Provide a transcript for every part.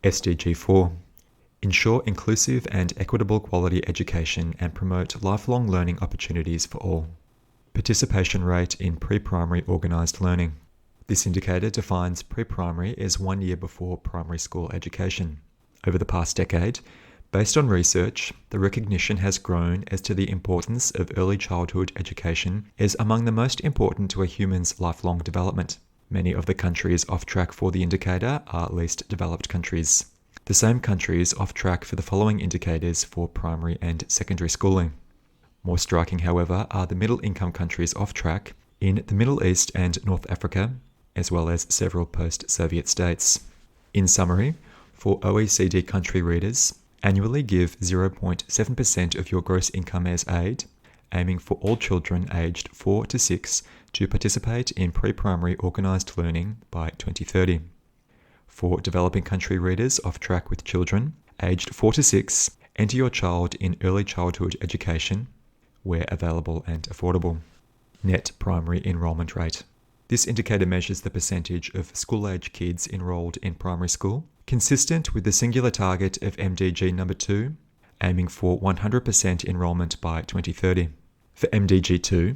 SDG 4. Ensure inclusive and equitable quality education and promote lifelong learning opportunities for all. Participation rate in pre-primary organised learning. This indicator defines pre-primary as 1 year before primary school education. Over the past decade, based on research, the recognition has grown as to the importance of early childhood education as among the most important to a human's lifelong development. Many of the countries off track for the indicator are least developed countries. The same countries off track for the following indicators for primary and secondary schooling. More striking, however, are the middle-income countries off track in the Middle East and North Africa, as well as several post-Soviet states. In summary, for OECD country readers, annually give 0.7% of your gross income as aid, aiming for all children aged 4 to 6 to participate in pre-primary organised learning by 2030. For developing country readers off track with children aged 4 to 6, enter your child in early childhood education, where available and affordable. Net primary enrollment rate. This indicator measures the percentage of school-age kids enrolled in primary school, consistent with the singular target of MDG number 2, aiming for 100% enrollment by 2030. For MDG 2,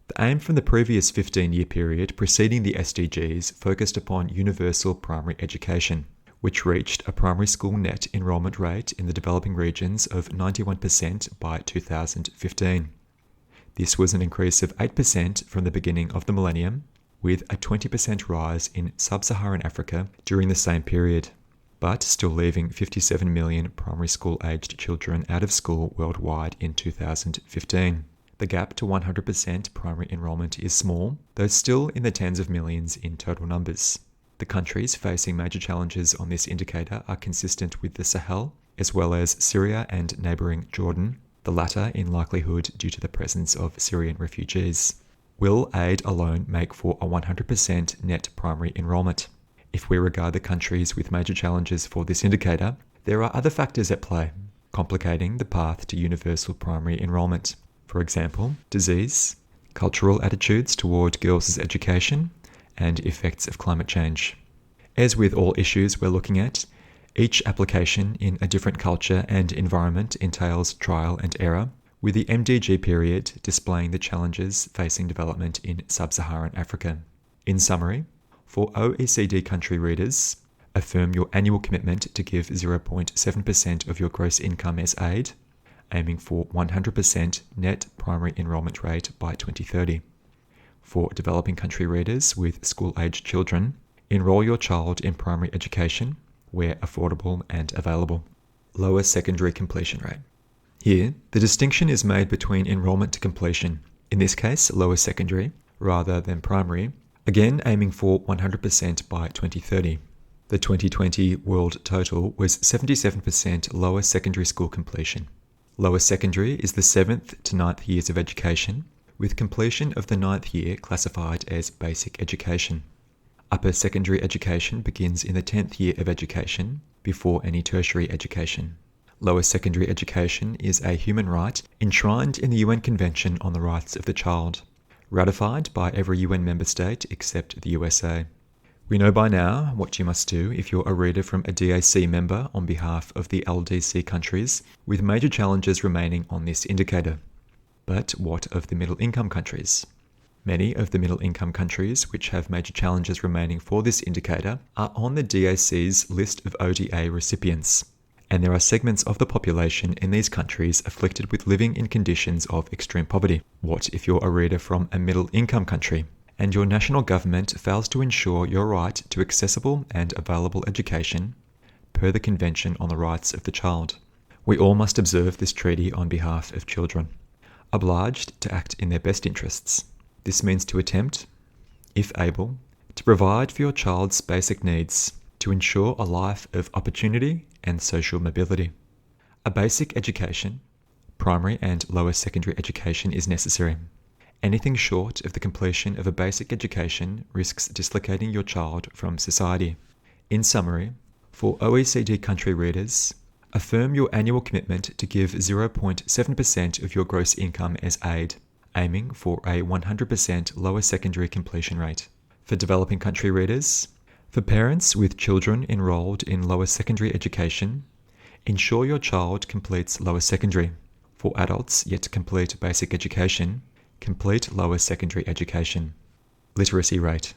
the aim from the previous 15-year period preceding the SDGs focused upon universal primary education, which reached a primary school net enrollment rate in the developing regions of 91% by 2015. This was an increase of 8% from the beginning of the millennium, with a 20% rise in sub-Saharan Africa during the same period, but still leaving 57 million primary school-aged children out of school worldwide in 2015. The gap to 100% primary enrollment is small, though still in the tens of millions in total numbers. The countries facing major challenges on this indicator are consistent with the Sahel, as well as Syria and neighbouring Jordan, the latter in likelihood due to the presence of Syrian refugees. Will aid alone make for a 100% net primary enrollment? If we regard the countries with major challenges for this indicator, there are other factors at play, complicating the path to universal primary enrollment. For example, disease, cultural attitudes toward girls' education, and effects of climate change. As with all issues we're looking at, each application in a different culture and environment entails trial and error, with the MDG period displaying the challenges facing development in sub-Saharan Africa. In summary, for OECD country readers, affirm your annual commitment to give 0.7% of your gross income as aid, aiming for 100% net primary enrollment rate by 2030. For developing country readers with school-aged children, enroll your child in primary education, where affordable and available. Lower secondary completion rate. Here, the distinction is made between enrollment to completion, in this case lower secondary, rather than primary, again aiming for 100% by 2030. The 2020 world total was 77% lower secondary school completion. Lower secondary is the 7th to 9th years of education, with completion of the 9th year classified as basic education. Upper secondary education begins in the 10th year of education, before any tertiary education. Lower secondary education is a human right enshrined in the UN Convention on the Rights of the Child, ratified by every UN member state except the USA. We know by now what you must do if you're a reader from a DAC member on behalf of the LDC countries, with major challenges remaining on this indicator. But what of the middle-income countries? Many of the middle-income countries which have major challenges remaining for this indicator are on the DAC's list of ODA recipients, and there are segments of the population in these countries afflicted with living in conditions of extreme poverty. What if you're a reader from a middle-income country, and your national government fails to ensure your right to accessible and available education per the Convention on the Rights of the Child? We all must observe this treaty on behalf of children, obliged to act in their best interests. This means to attempt, if able, to provide for your child's basic needs, to ensure a life of opportunity and social mobility. A basic education, primary and lower secondary education, is necessary. Anything short of the completion of a basic education risks dislocating your child from society. In summary, for OECD country readers, affirm your annual commitment to give 0.7% of your gross income as aid, aiming for a 100% lower secondary completion rate. For developing country readers, For parents with children enrolled in lower secondary education, ensure your child completes lower secondary. For adults yet to complete basic education, complete lower secondary education. Literacy rate.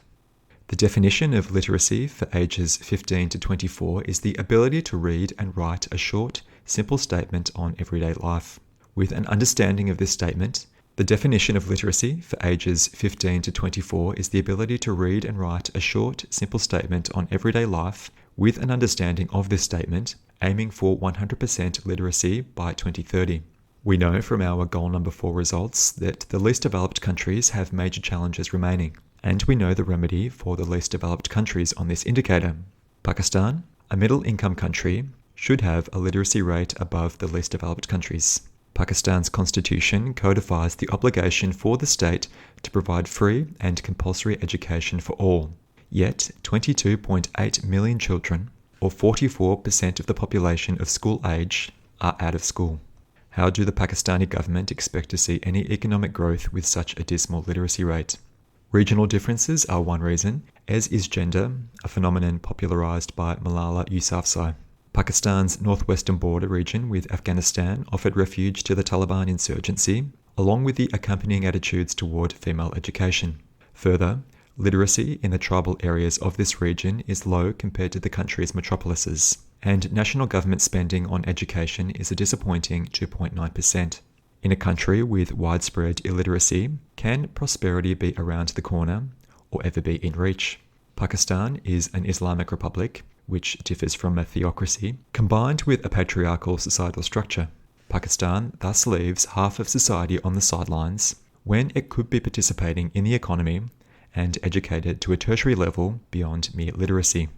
The definition of literacy for ages 15 to 24 is the ability to read and write a short, simple statement on everyday life. With an understanding of this statement, the definition of literacy for ages 15 to 24 is the ability to read and write a short, simple statement on everyday life with an understanding of this statement, aiming for 100% literacy by 2030. We know from our goal number 4 results that the least developed countries have major challenges remaining, and we know the remedy for the least developed countries on this indicator. Pakistan, a middle-income country, should have a literacy rate above the least developed countries. Pakistan's constitution codifies the obligation for the state to provide free and compulsory education for all. Yet, 22.8 million children, or 44% of the population of school age, are out of school. How do the Pakistani government expect to see any economic growth with such a dismal literacy rate? Regional differences are one reason, as is gender, a phenomenon popularized by Malala Yousafzai. Pakistan's northwestern border region with Afghanistan offered refuge to the Taliban insurgency, along with the accompanying attitudes toward female education. Further, literacy in the tribal areas of this region is low compared to the country's metropolises, and national government spending on education is a disappointing 2.9%. In a country with widespread illiteracy, can prosperity be around the corner or ever be in reach? Pakistan is an Islamic republic, which differs from a theocracy, combined with a patriarchal societal structure. Pakistan thus leaves half of society on the sidelines when it could be participating in the economy and educated to a tertiary level beyond mere literacy.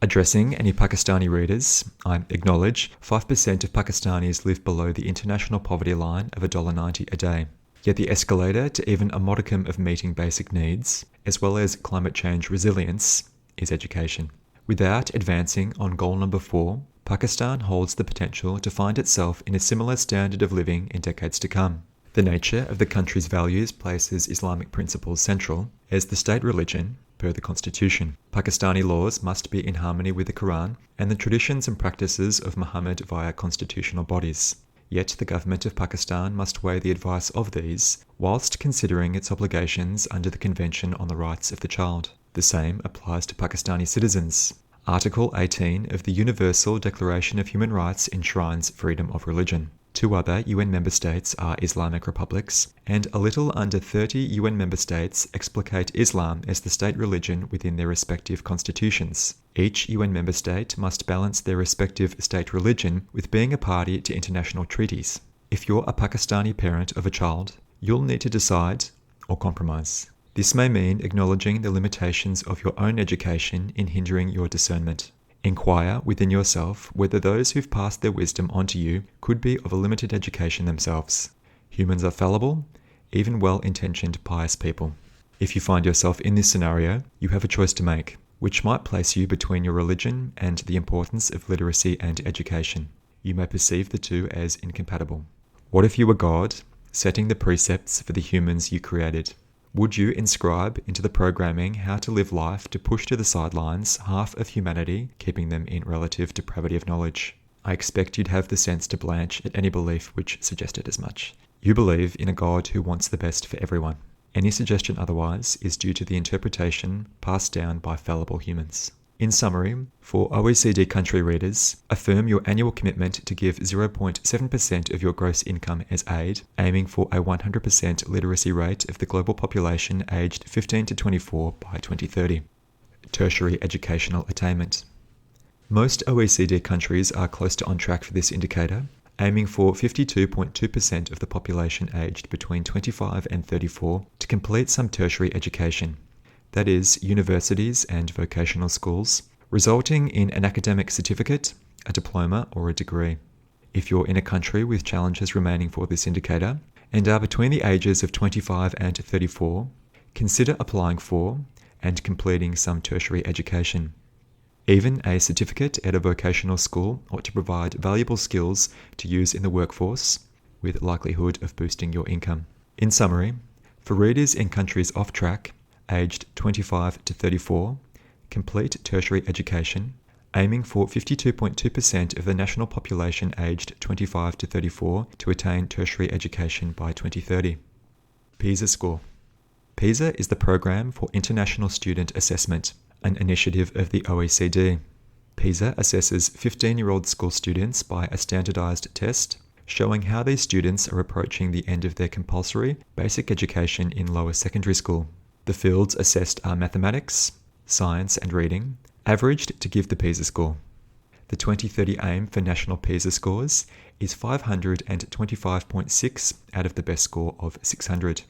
Addressing any Pakistani readers, I acknowledge 5% of Pakistanis live below the international poverty line of $1.90 a day. Yet the escalator to even a modicum of meeting basic needs, as well as climate change resilience, is education. Without advancing on goal number 4, Pakistan holds the potential to find itself in a similar standard of living in decades to come. The nature of the country's values places Islamic principles central as the state religion, per the constitution. Pakistani laws must be in harmony with the Quran and the traditions and practices of Muhammad via constitutional bodies. Yet the government of Pakistan must weigh the advice of these, whilst considering its obligations under the Convention on the Rights of the Child. The same applies to Pakistani citizens. Article 18 of the Universal Declaration of Human Rights enshrines freedom of religion. 2 other UN member states are Islamic republics, and a little under 30 UN member states explicate Islam as the state religion within their respective constitutions. Each UN member state must balance their respective state religion with being a party to international treaties. If you're a Pakistani parent of a child, you'll need to decide or compromise. This may mean acknowledging the limitations of your own education in hindering your discernment. Inquire within yourself whether those who've passed their wisdom on to you could be of a limited education themselves. Humans are fallible, even well-intentioned pious people. If you find yourself in this scenario, you have a choice to make, which might place you between your religion and the importance of literacy and education. You may perceive the two as incompatible. What if you were God, setting the precepts for the humans you created? Would you inscribe into the programming how to live life to push to the sidelines half of humanity, keeping them in relative depravity of knowledge? I expect you'd have the sense to blanch at any belief which suggested as much. You believe in a God who wants the best for everyone. Any suggestion otherwise is due to the interpretation passed down by fallible humans. In summary, for OECD country readers, affirm your annual commitment to give 0.7% of your gross income as aid, aiming for a 100% literacy rate of the global population aged 15 to 24 by 2030. Tertiary educational attainment. Most OECD countries are close to on track for this indicator, aiming for 52.2% of the population aged between 25 and 34 to complete some tertiary education. That is, universities and vocational schools, resulting in an academic certificate, a diploma, or a degree. If you're in a country with challenges remaining for this indicator and are between the ages of 25 and 34, consider applying for and completing some tertiary education. Even a certificate at a vocational school ought to provide valuable skills to use in the workforce, with likelihood of boosting your income. In summary, for readers in countries off track, aged 25 to 34, complete tertiary education, aiming for 52.2% of the national population aged 25 to 34 to attain tertiary education by 2030. PISA score. PISA is the Program for International Student Assessment, an initiative of the OECD. PISA assesses 15-year-old school students by a standardized test, showing how these students are approaching the end of their compulsory basic education in lower secondary school. The fields assessed are mathematics, science and reading, averaged to give the PISA score. The 2030 aim for national PISA scores is 525.6 out of the best score of 600.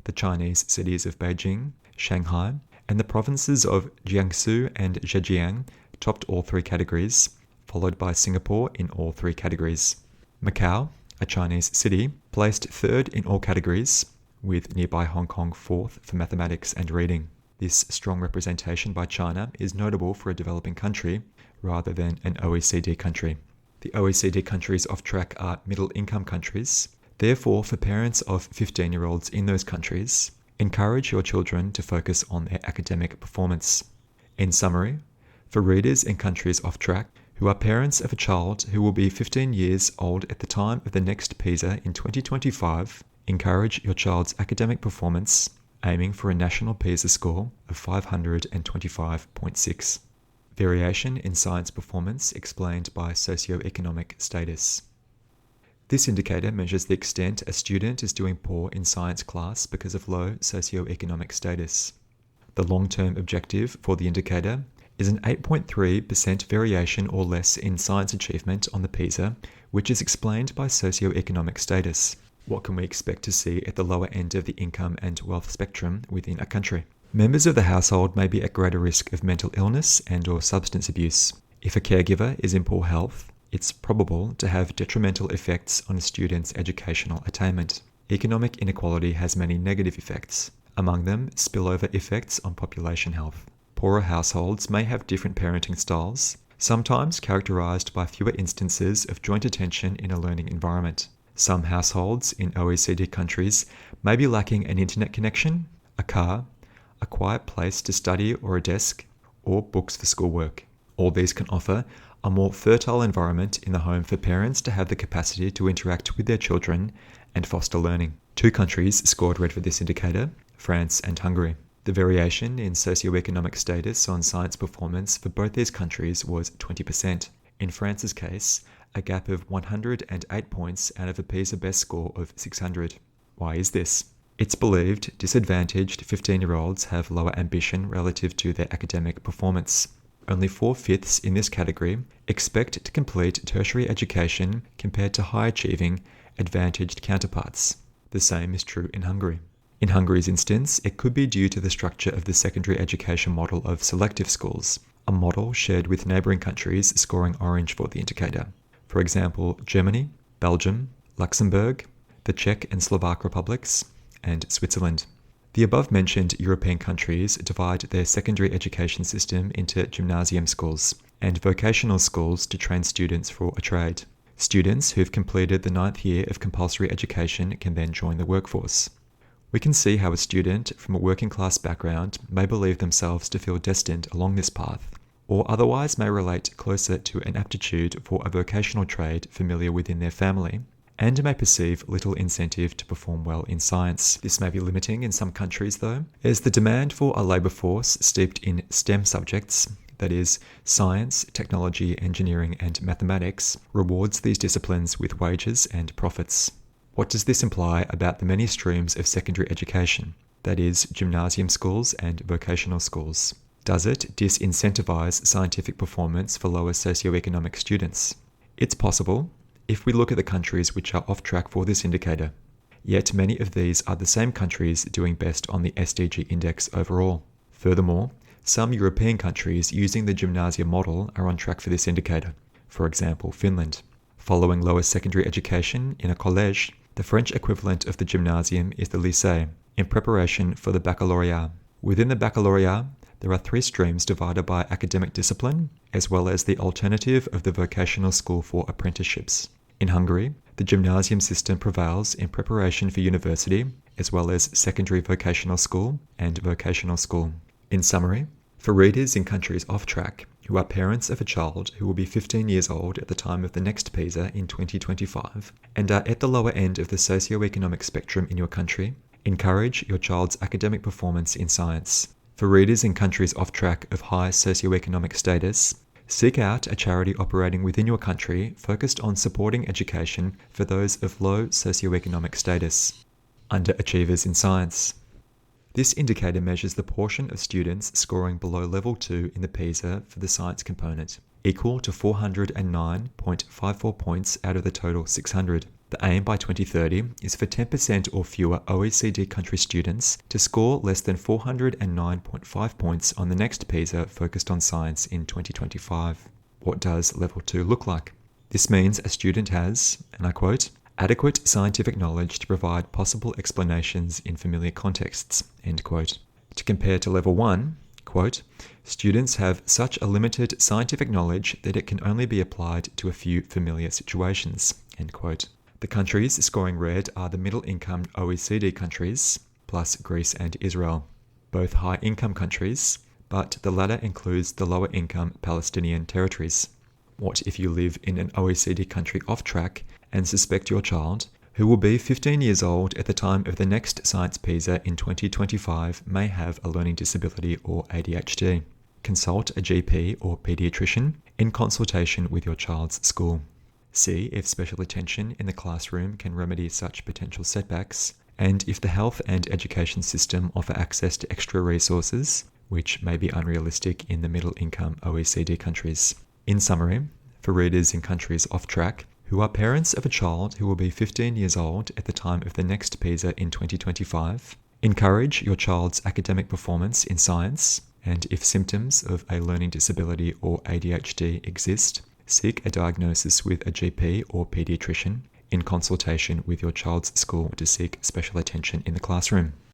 The Chinese cities of Beijing, Shanghai, and the provinces of Jiangsu and Zhejiang topped all three categories, followed by Singapore in all three categories. Macau, a Chinese city, placed third in all categories, with nearby Hong Kong fourth for mathematics and reading. This strong representation by China is notable for a developing country rather than an OECD country. The OECD countries off track are middle-income countries. Therefore, for parents of 15-year-olds in those countries, encourage your children to focus on their academic performance. In summary, for readers in countries off track who are parents of a child who will be 15 years old at the time of the next PISA in 2025, encourage your child's academic performance, aiming for a national PISA score of 525.6. Variation in science performance explained by socioeconomic status. This indicator measures the extent a student is doing poor in science class because of low socioeconomic status. The long-term objective for the indicator is an 8.3% variation or less in science achievement on the PISA, which is explained by socioeconomic status. What can we expect to see at the lower end of the income and wealth spectrum within a country? Members of the household may be at greater risk of mental illness and/or substance abuse. If a caregiver is in poor health, it's probable to have detrimental effects on a student's educational attainment. Economic inequality has many negative effects, among them spillover effects on population health. Poorer households may have different parenting styles, sometimes characterized by fewer instances of joint attention in a learning environment. Some households in OECD countries may be lacking an internet connection, a car, a quiet place to study or a desk, or books for schoolwork. All these can offer a more fertile environment in the home for parents to have the capacity to interact with their children and foster learning. 2 countries scored red for this indicator, France and Hungary. The variation in socioeconomic status on science performance for both these countries was 20%. In France's case, a gap of 108 points out of a PISA best score of 600. Why is this? It's believed disadvantaged 15-year-olds have lower ambition relative to their academic performance. Only 4/5 in this category expect to complete tertiary education compared to high-achieving, advantaged counterparts. The same is true in Hungary. In Hungary's instance, it could be due to the structure of the secondary education model of selective schools, a model shared with neighbouring countries scoring orange for the indicator. For example, Germany, Belgium, Luxembourg, the Czech and Slovak republics, and Switzerland. The above-mentioned European countries divide their secondary education system into gymnasium schools and vocational schools to train students for a trade. Students who've completed the 9th year of compulsory education can then join the workforce. We can see how a student from a working-class background may believe themselves to feel destined along this path, or otherwise may relate closer to an aptitude for a vocational trade familiar within their family, and may perceive little incentive to perform well in science. This may be limiting in some countries though, as the demand for a labour force steeped in STEM subjects, that is, science, technology, engineering and mathematics, rewards these disciplines with wages and profits. What does this imply about the many streams of secondary education, that is, gymnasium schools and vocational schools? Does it disincentivize scientific performance for lower socioeconomic students? It's possible, if we look at the countries which are off track for this indicator. Yet many of these are the same countries doing best on the SDG index overall. Furthermore, some European countries using the gymnasium model are on track for this indicator. For example, Finland. Following lower secondary education in a collège, the French equivalent of the gymnasium is the lycée, in preparation for the baccalaureate. Within the baccalaureate, there are 3 streams divided by academic discipline, as well as the alternative of the vocational school for apprenticeships. In Hungary, the gymnasium system prevails in preparation for university, as well as secondary vocational school and vocational school. In summary, For readers in countries off track, who are parents of a child who will be 15 years old at the time of the next PISA in 2025, and are at the lower end of the socioeconomic spectrum in your country, encourage your child's academic performance in science. For readers in countries off track of high socioeconomic status, seek out a charity operating within your country focused on supporting education for those of low socioeconomic status. Underachievers in science. This indicator measures the portion of students scoring below level 2 in the PISA for the science component, equal to 409.54 points out of the total 600. The aim by 2030 is for 10% or fewer OECD country students to score less than 409.5 points on the next PISA focused on science in 2025. What does level 2 look like? This means a student has, and I quote, adequate scientific knowledge to provide possible explanations in familiar contexts, end quote. To compare to level 1, quote, students have such a limited scientific knowledge that it can only be applied to a few familiar situations, end quote. The countries scoring red are the middle-income OECD countries, plus Greece and Israel, both high-income countries, but the latter includes the lower-income Palestinian territories. What if you live in an OECD country off track and suspect your child, who will be 15 years old at the time of the next Science PISA in 2025, may have a learning disability or ADHD? Consult a GP or pediatrician in consultation with your child's school. See if special attention in the classroom can remedy such potential setbacks, and if the health and education system offer access to extra resources, which may be unrealistic in the middle-income OECD countries. In summary, for readers in countries off track, who are parents of a child who will be 15 years old at the time of the next PISA in 2025, encourage your child's academic performance in science, and if symptoms of a learning disability or ADHD exist, seek a diagnosis with a GP or pediatrician in consultation with your child's school to seek special attention in the classroom.